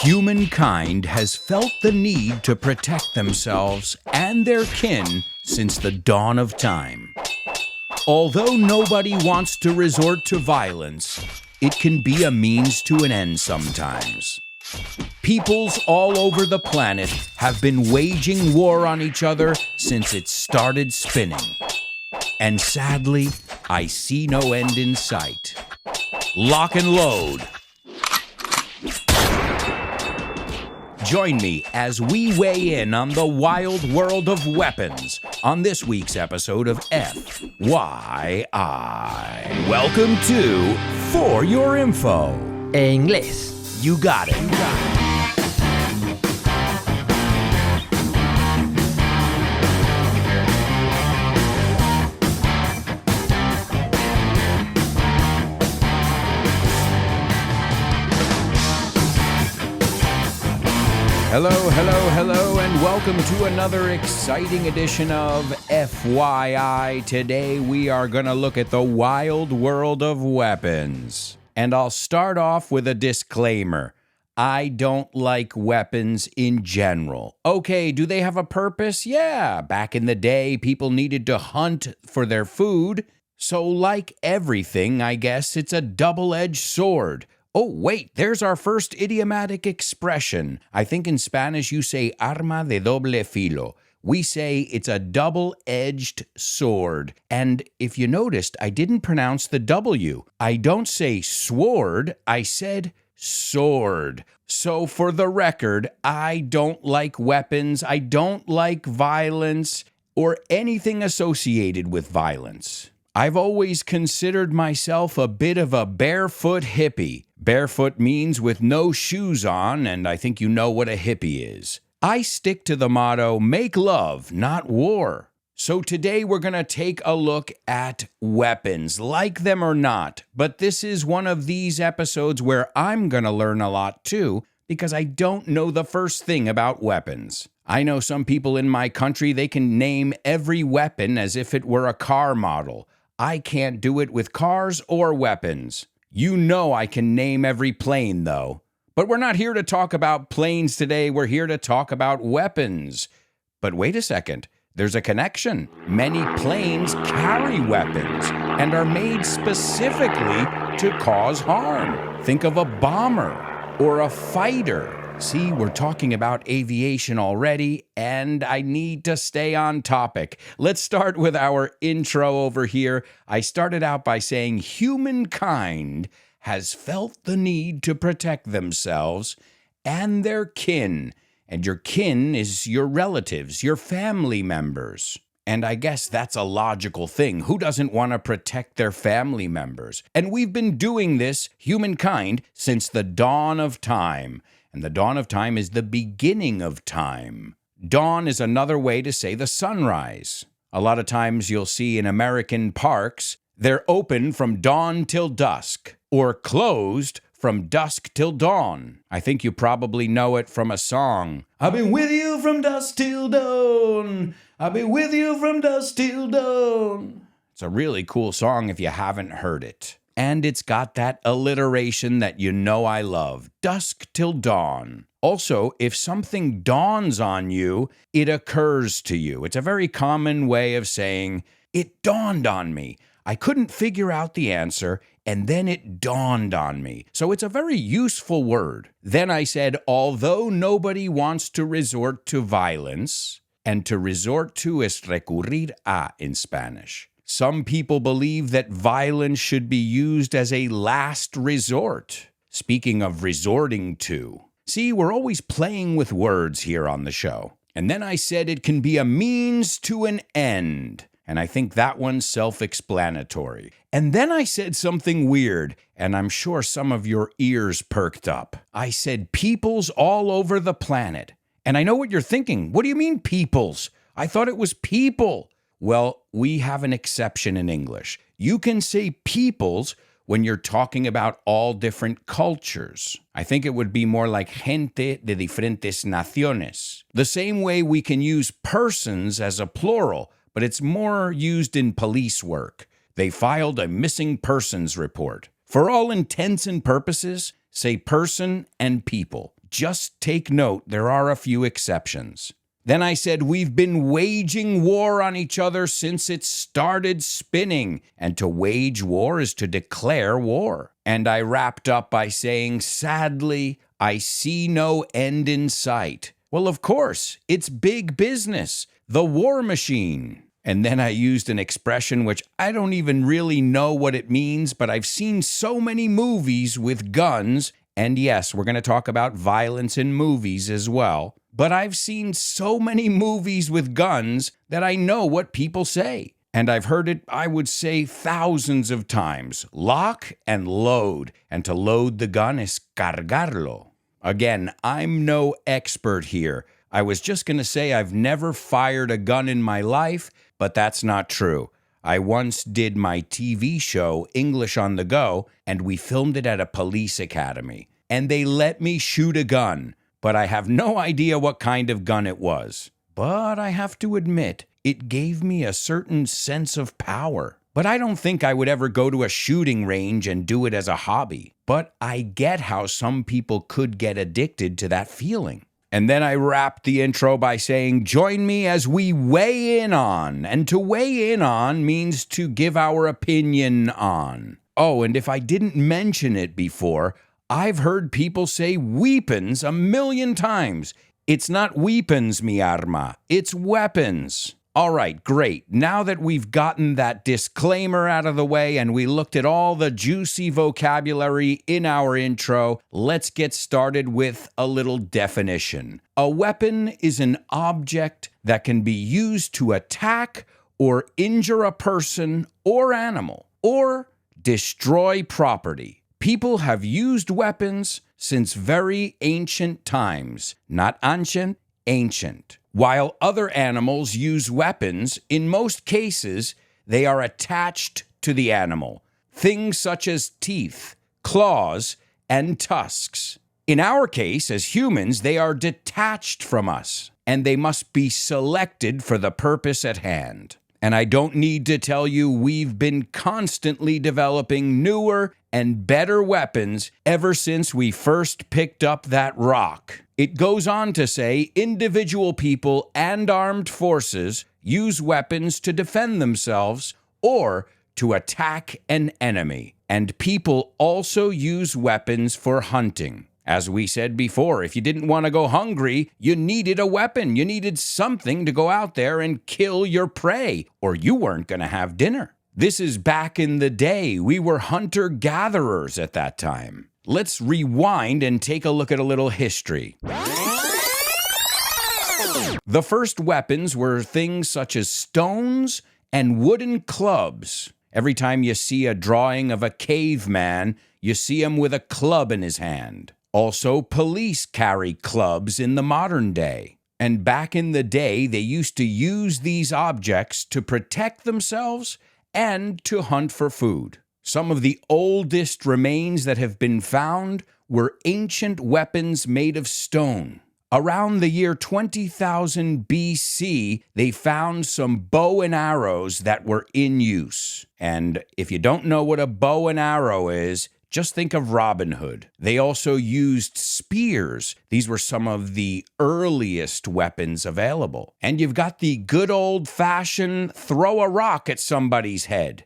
Humankind has felt the need to protect themselves and their kin since the dawn of time. Although nobody wants to resort to violence, it can be a means to an end sometimes. Peoples all over the planet have been waging war on each other since it started spinning. And sadly, I see no end in sight. Lock and load. Join me as we weigh in on the wild world of weapons on this week's episode of FYI. Welcome to For Your Info. En inglés. You got it. Hello, and welcome to another exciting edition of FYI. Today we are going to look at the wild world of weapons. And I'll start off with a disclaimer. I don't like weapons in general. Okay, do they have a purpose? Yeah, back in the day, people needed to hunt for their food. So like everything, I guess it's a double-edged sword. Oh, wait, there's our first idiomatic expression. I think in Spanish you say arma de doble filo. We say it's a double-edged sword. And if you noticed, I didn't pronounce the W. I don't say sword, I said sword. So for the record, I don't like weapons, I don't like violence, or anything associated with violence. I've always considered myself a bit of a barefoot hippie. Barefoot means with no shoes on, and I think you know what a hippie is. I stick to the motto, make love, not war. So today we're going to take a look at weapons, like them or not. But this is one of these episodes where I'm going to learn a lot too, because I don't know the first thing about weapons. I know some people in my country, they can name every weapon as if it were a car model. I can't do it with cars or weapons. You know I can name every plane, though. But we're not here to talk about planes today. We're here to talk about weapons. But wait a second. There's a connection. Many planes carry weapons and are made specifically to cause harm. Think of a bomber or a fighter. See, we're talking about aviation already, and I need to stay on topic. Let's start with our intro over here. I started out by saying humankind has felt the need to protect themselves and their kin. And your kin is your relatives, your family members. And I guess that's a logical thing. Who doesn't want to protect their family members? And we've been doing this, humankind, since the dawn of time. And the dawn of time is the beginning of time. Dawn is another way to say the sunrise. A lot of times you'll see in American parks, they're open from dawn till dusk, or closed from dusk till dawn. I think you probably know it from a song. I've been with you from dusk till dawn. I've been with you from dusk till dawn. It's a really cool song if you haven't heard it. And it's got that alliteration that you know I love, dusk till dawn. Also, if something dawns on you, it occurs to you. It's a very common way of saying, it dawned on me. I couldn't figure out the answer, and then it dawned on me. So it's a very useful word. Then I said, although nobody wants to resort to violence, and to resort to es recurrir a in Spanish. Some people believe that violence should be used as a last resort. Speaking of resorting to. See, we're always playing with words here on the show. And then I said it can be a means to an end. And I think that one's self-explanatory. And then I said something weird, and I'm sure some of your ears perked up. I said peoples all over the planet. And I know what you're thinking. What do you mean peoples? I thought it was people. Well, we have an exception in English. You can say peoples when you're talking about all different cultures. I think it would be more like gente de diferentes naciones. The same way we can use persons as a plural, but it's more used in police work. They filed a missing persons report. For all intents and purposes, say person and people. Just take note, there are a few exceptions. Then I said, we've been waging war on each other since it started spinning, and to wage war is to declare war. And I wrapped up by saying, sadly, I see no end in sight. Well, of course, it's big business, the war machine. And then I used an expression which I don't even really know what it means, but I've seen so many movies with guns. And yes, we're going to talk about violence in movies as well. But I've seen so many movies with guns that I know what people say. And I've heard it, I would say, thousands of times. Lock and load. And to load the gun is cargarlo. Again, I'm no expert here. I was just going to say I've never fired a gun in my life, but that's not true. I once did my TV show, English on the Go, and we filmed it at a police academy. And they let me shoot a gun, but I have no idea what kind of gun it was. But I have to admit, it gave me a certain sense of power. But I don't think I would ever go to a shooting range and do it as a hobby. But I get how some people could get addicted to that feeling. And then I wrapped the intro by saying, join me as we weigh in on. And to weigh in on means to give our opinion on. Oh, and if I didn't mention it before, I've heard people say weapons a million times. It's not weapons, mi arma. It's weapons. All right, great. Now that we've gotten that disclaimer out of the way and we looked at all the juicy vocabulary in our intro, let's get started with a little definition. A weapon is an object that can be used to attack or injure a person or animal or destroy property. People have used weapons since very ancient times. Not ancient, ancient. While other animals use weapons, in most cases, they are attached to the animal. Things such as teeth, claws, and tusks. In our case, as humans, they are detached from us, and they must be selected for the purpose at hand. And I don't need to tell you we've been constantly developing newer and better weapons ever since we first picked up that rock. It goes on to say individual people and armed forces use weapons to defend themselves or to attack an enemy. And people also use weapons for hunting. As we said before, if you didn't want to go hungry, you needed a weapon. You needed something to go out there and kill your prey, or you weren't going to have dinner. This is back in the day. We were hunter-gatherers at that time. Let's rewind and take a look at a little history. The first weapons were things such as stones and wooden clubs. Every time you see a drawing of a caveman, you see him with a club in his hand. Also, police carry clubs in the modern day. And back in the day, they used to use these objects to protect themselves and to hunt for food. Some of the oldest remains that have been found were ancient weapons made of stone. Around the year 20,000 BC, they found some bow and arrows that were in use. And if you don't know what a bow and arrow is, just think of Robin Hood. They also used spears. These were some of the earliest weapons available. And you've got the good old-fashioned throw a rock at somebody's head.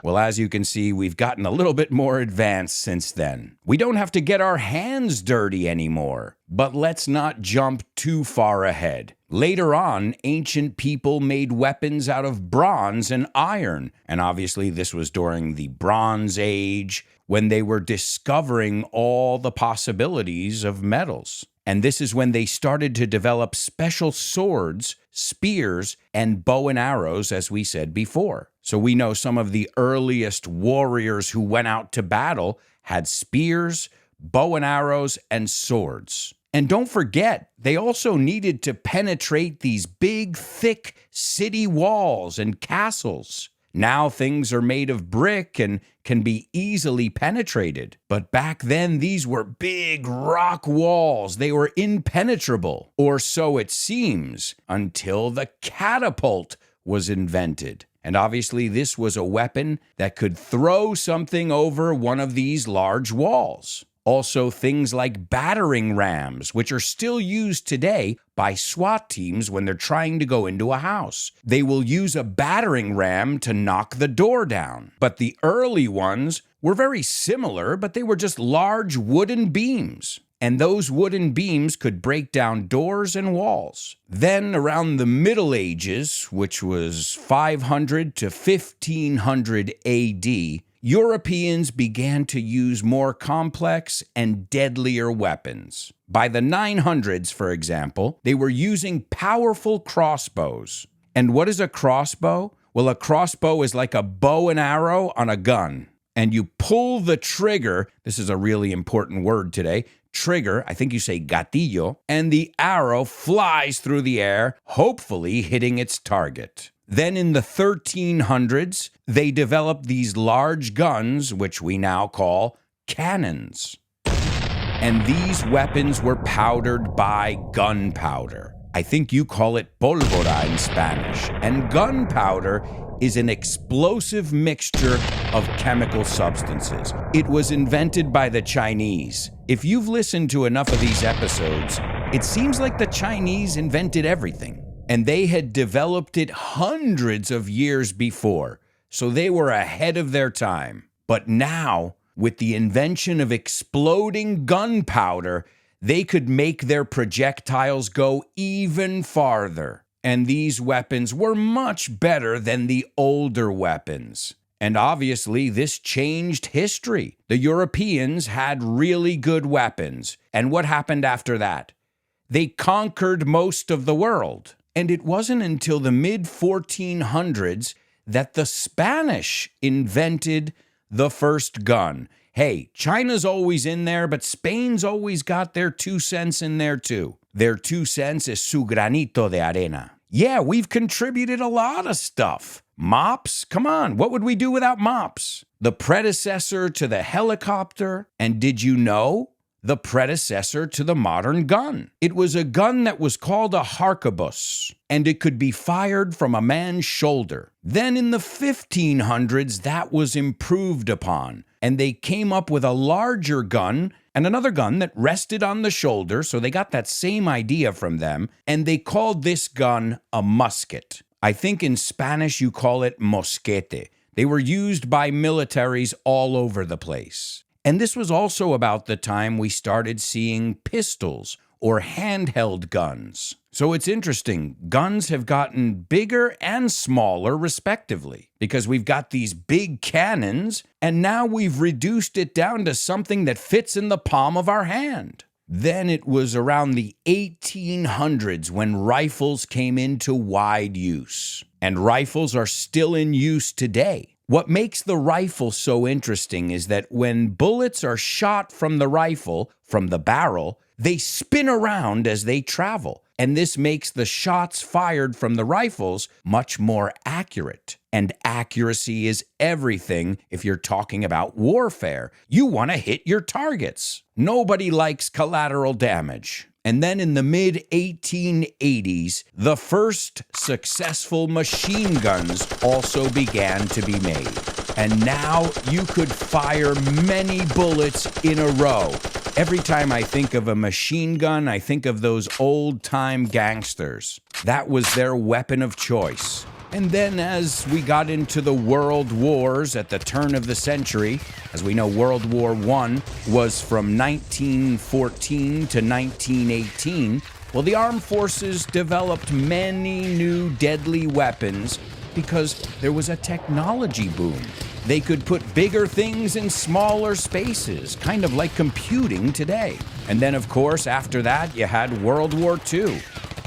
Well, as you can see, we've gotten a little bit more advanced since then. We don't have to get our hands dirty anymore. But let's not jump too far ahead. Later on, ancient people made weapons out of bronze and iron. And obviously, this was during the Bronze Age, when they were discovering all the possibilities of metals. And this is when they started to develop special swords, spears, and bow and arrows, as we said before. So we know some of the earliest warriors who went out to battle had spears, bow and arrows, and swords. And don't forget, they also needed to penetrate these big, thick city walls and castles. Now things are made of brick and can be easily penetrated. But back then, these were big rock walls. They were impenetrable, or so it seems, until the catapult was invented. And obviously, this was a weapon that could throw something over one of these large walls. Also, things like battering rams, which are still used today by SWAT teams when they're trying to go into a house. They will use a battering ram to knock the door down. But the early ones were very similar, but they were just large wooden beams. And those wooden beams could break down doors and walls. Then, around the Middle Ages, which was 500 to 1500 AD, Europeans began to use more complex and deadlier weapons. By the 900s, for example, they were using powerful crossbows. And what is a crossbow? Well, a crossbow is like a bow and arrow on a gun. And you pull the trigger, this is a really important word today, trigger, I think you say gatillo, and the arrow flies through the air, hopefully hitting its target. Then in the 1300s, they developed these large guns, which we now call cannons. And these weapons were powdered by gunpowder. I think you call it pólvora in Spanish. And gunpowder is an explosive mixture of chemical substances. It was invented by the Chinese. If you've listened to enough of these episodes, it seems like the Chinese invented everything. And they had developed it hundreds of years before, so they were ahead of their time. But now, with the invention of exploding gunpowder, they could make their projectiles go even farther. And these weapons were much better than the older weapons. And obviously, this changed history. The Europeans had really good weapons. And what happened after that? They conquered most of the world. And it wasn't until the mid-1400s that the Spanish invented the first gun. Hey, China's always in there, but Spain's always got their 2 cents in there too. Their 2 cents is su granito de arena. Yeah, we've contributed a lot of stuff. Mops? Come on, what would we do without mops? The predecessor to the helicopter. And did you know? The predecessor to the modern gun. It was a gun that was called a harquebus, and it could be fired from a man's shoulder. Then in the 1500s, that was improved upon, and they came up with a larger gun and another gun that rested on the shoulder, so they got that same idea from them, and they called this gun a musket. I think in Spanish you call it mosquete. They were used by militaries all over the place. And this was also about the time we started seeing pistols or handheld guns. So it's interesting, guns have gotten bigger and smaller respectively, because we've got these big cannons, and now we've reduced it down to something that fits in the palm of our hand. Then it was around the 1800s when rifles came into wide use. And rifles are still in use today. What makes the rifle so interesting is that when bullets are shot from the rifle, from the barrel, they spin around as they travel. And this makes the shots fired from the rifles much more accurate. And accuracy is everything if you're talking about warfare. You want to hit your targets. Nobody likes collateral damage. And then in the mid-1880s, the first successful machine guns also began to be made. And now you could fire many bullets in a row. Every time I think of a machine gun, I think of those old-time gangsters. That was their weapon of choice. And then as we got into the world wars at the turn of the century, as we know, World War I was from 1914 to 1918, well, the armed forces developed many new deadly weapons because there was a technology boom. They could put bigger things in smaller spaces, kind of like computing today. And then, of course, after that, you had World War II,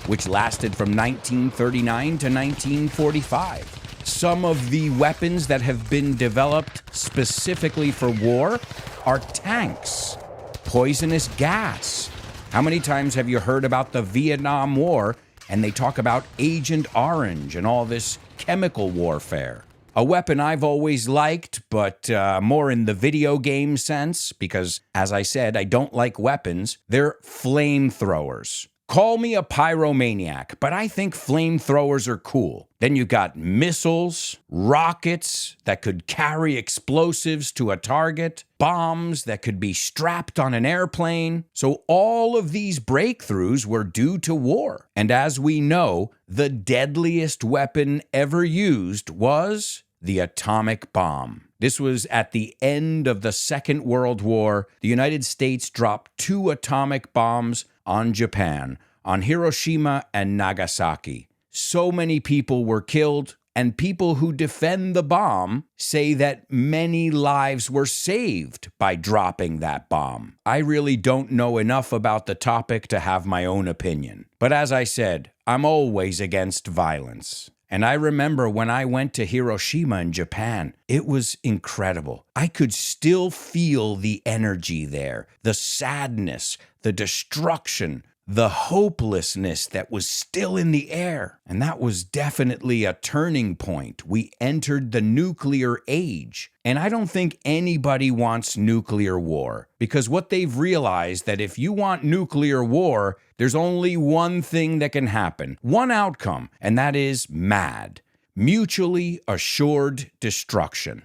which lasted from 1939 to 1945. Some of the weapons that have been developed specifically for war are tanks, poisonous gas. How many times have you heard about the Vietnam War and they talk about Agent Orange and all this chemical warfare? A weapon I've always liked, but more in the video game sense, because, as I said, I don't like weapons, they're flamethrowers. Call me a pyromaniac, but I think flamethrowers are cool. Then you got missiles, rockets that could carry explosives to a target, bombs that could be strapped on an airplane. So all of these breakthroughs were due to war. And as we know, the deadliest weapon ever used was the atomic bomb. This was at the end of the Second World War. The United States dropped 2 atomic bombs on Japan, on Hiroshima and Nagasaki. So many people were killed, and people who defend the bomb say that many lives were saved by dropping that bomb. I really don't know enough about the topic to have my own opinion. But as I said, I'm always against violence. And I remember when I went to Hiroshima in Japan, it was incredible. I could still feel the energy there, the sadness, the destruction, the hopelessness that was still in the air. And that was definitely a turning point. We entered the nuclear age. And I don't think anybody wants nuclear war, because what they've realized that if you want nuclear war, there's only one thing that can happen, one outcome, and that is MAD, mutually assured destruction.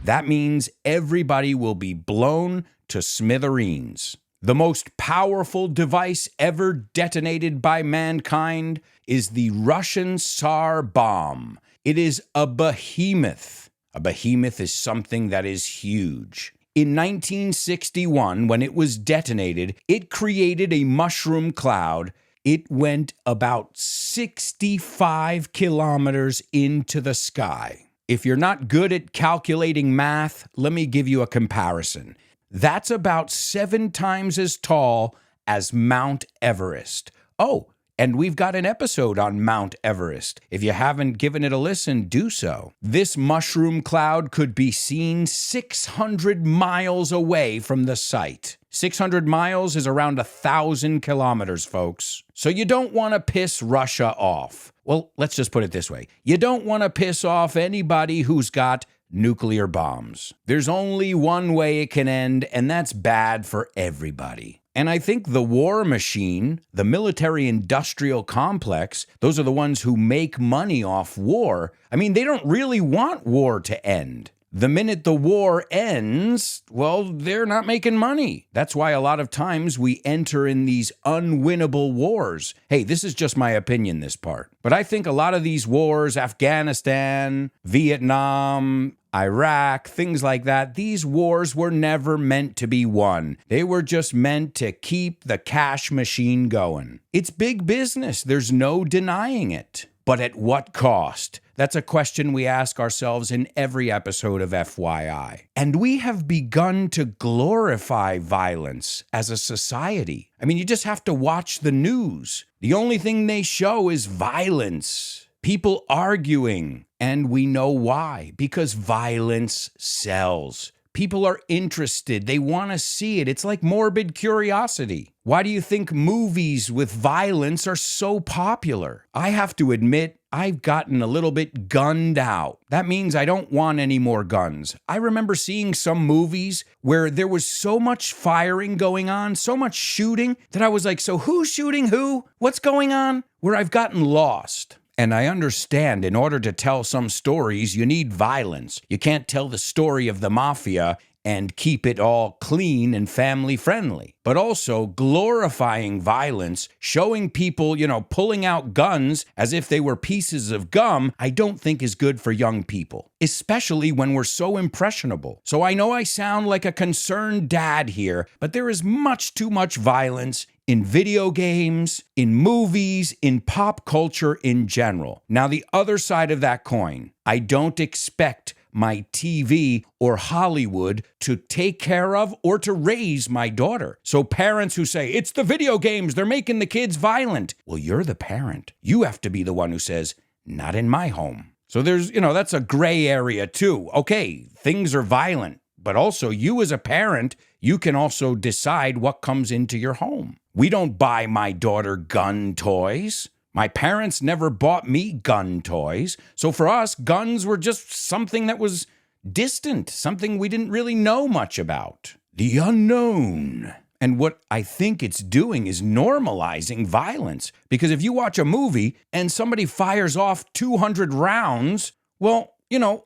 That means everybody will be blown to smithereens. The most powerful device ever detonated by mankind is the Russian Tsar bomb. It is a behemoth. A behemoth is something that is huge. In 1961, when it was detonated, it created a mushroom cloud. It went about 65 kilometers into the sky. If you're not good at calculating math, let me give you a comparison. That's about 7 times as tall as Mount Everest. Oh, and we've got an episode on Mount Everest. If you haven't given it a listen, do so. This mushroom cloud could be seen 600 miles away from the site. 600 miles is around 1,000 kilometers, folks. So you don't want to piss Russia off. Well, let's just put it this way. You don't want to piss off anybody who's got nuclear bombs. There's only one way it can end, and that's bad for everybody. And I think the war machine, the military-industrial complex, those are the ones who make money off war. I mean, they don't really want war to end. The minute the war ends, well, they're not making money. That's why a lot of times we enter in these unwinnable wars. Hey, this is just my opinion, this part. But I think a lot of these wars, Afghanistan, Vietnam, Iraq, things like that, these wars were never meant to be won. They were just meant to keep the cash machine going. It's big business. There's no denying it. But at what cost? That's a question we ask ourselves in every episode of FYI. And we have begun to glorify violence as a society. I mean, you just have to watch the news. The only thing they show is violence. People arguing. And we know why. Because violence sells. People are interested. They want to see it. It's like morbid curiosity. Why do you think movies with violence are so popular? I have to admit, I've gotten a little bit gunned out. That means I don't want any more guns. I remember seeing some movies where there was so much firing going on, so much shooting, that I was like, so who's shooting who? What's going on? Where I've gotten lost. And I understand in order to tell some stories, you need violence. You can't tell the story of the mafia and keep it all clean and family friendly. But also glorifying violence, showing people, pulling out guns as if they were pieces of gum, I don't think is good for young people, especially when we're so impressionable. So I know I sound like a concerned dad here, but there is much too much violence in video games, in movies, in pop culture in general. Now, the other side of that coin, I don't expect my TV or Hollywood to take care of or to raise my daughter. So parents who say, it's the video games, they're making the kids violent. Well, you're the parent. You have to be the one who says, not in my home. So there's, that's a gray area too. Okay, things are violent, but also you as a parent, you can also decide what comes into your home. We don't buy my daughter gun toys. My parents never bought me gun toys. So for us, guns were just something that was distant, something we didn't really know much about. The unknown. And what I think it's doing is normalizing violence. Because if you watch a movie and somebody fires off 200 rounds, well,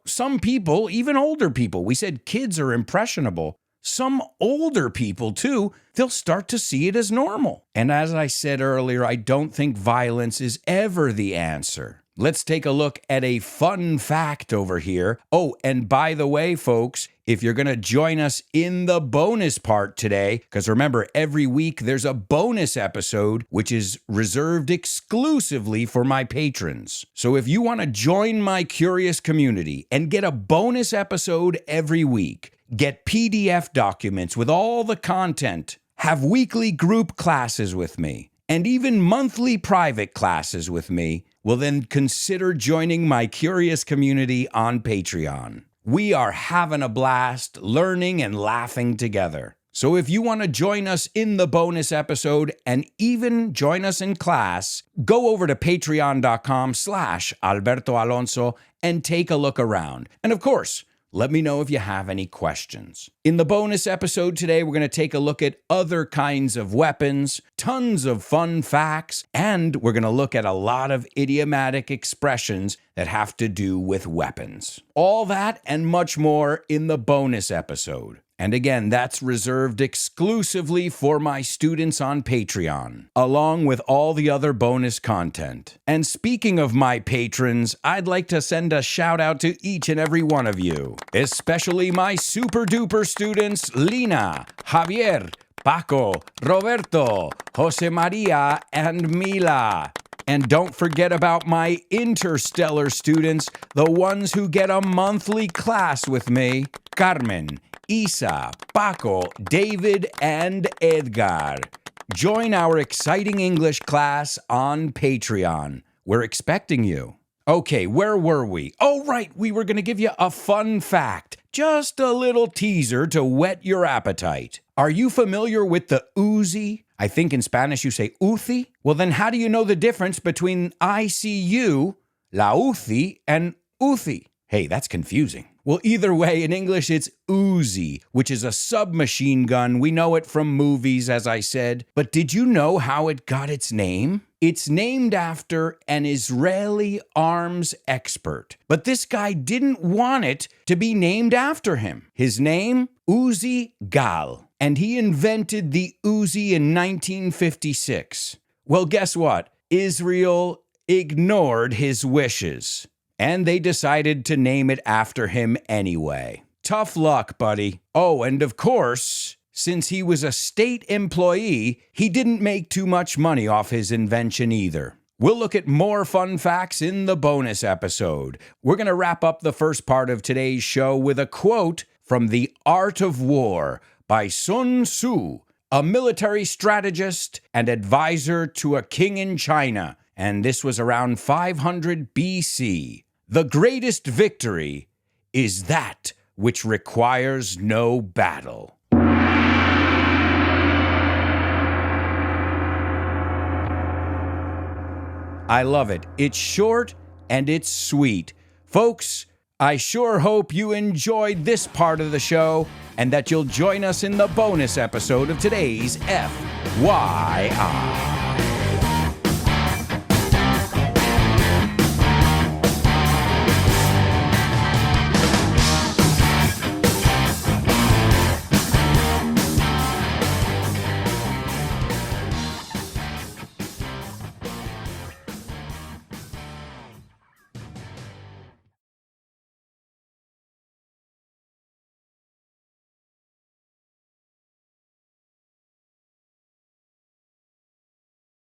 some people, even older people, we said kids are impressionable. Some older people, too, they'll start to see it as normal. And as I said earlier, I don't think violence is ever the answer. Let's take a look at a fun fact over here. Oh, and by the way, folks, if you're going to join us in the bonus part today, because remember, every week there's a bonus episode, which is reserved exclusively for my patrons. So if you want to join my curious community and get a bonus episode every week, get PDF documents with all the content, have weekly group classes with me, and even monthly private classes with me, well then consider joining my curious community on Patreon. We are having a blast learning and laughing together. So if you want to join us in the bonus episode and even join us in class, go over to patreon.com/Alberto Alonso and take a look around. And of course, let me know if you have any questions. In the bonus episode today, we're going to take a look at other kinds of weapons, tons of fun facts, and we're going to look at a lot of idiomatic expressions that have to do with weapons. All that and much more in the bonus episode. And again, that's reserved exclusively for my students on Patreon, along with all the other bonus content. And speaking of my patrons, I'd like to send a shout out to each and every one of you, especially my super duper students, Lina, Javier, Paco, Roberto, Jose Maria, and Mila. And don't forget about my interstellar students, the ones who get a monthly class with me, Carmen, Isa, Paco, David, and Edgar. Join our exciting English class on Patreon. We're expecting you. Okay, where were we? Oh, right, we were going to give you a fun fact. Just a little teaser to whet your appetite. Are you familiar with the Uzi? I think in Spanish you say Uzi. Well, then how do you know the difference between ICU, la Uzi, and Uzi? Hey, that's confusing. Well, either way, in English, it's Uzi, which is a submachine gun. We know it from movies, as I said. But did you know how it got its name? It's named after an Israeli arms expert. But this guy didn't want it to be named after him. His name, Uzi Gal. And he invented the Uzi in 1956. Well, guess what? Israel ignored his wishes. And they decided to name it after him anyway. Tough luck, buddy. Oh, and of course, since he was a state employee, he didn't make too much money off his invention either. We'll look at more fun facts in the bonus episode. We're going to wrap up the first part of today's show with a quote from The Art of War by Sun Tzu, a military strategist and advisor to a king in China. And this was around 500 BC. The greatest victory is that which requires no battle. I love it. It's short and it's sweet. Folks, I sure hope you enjoyed this part of the show and that you'll join us in the bonus episode of today's FYI.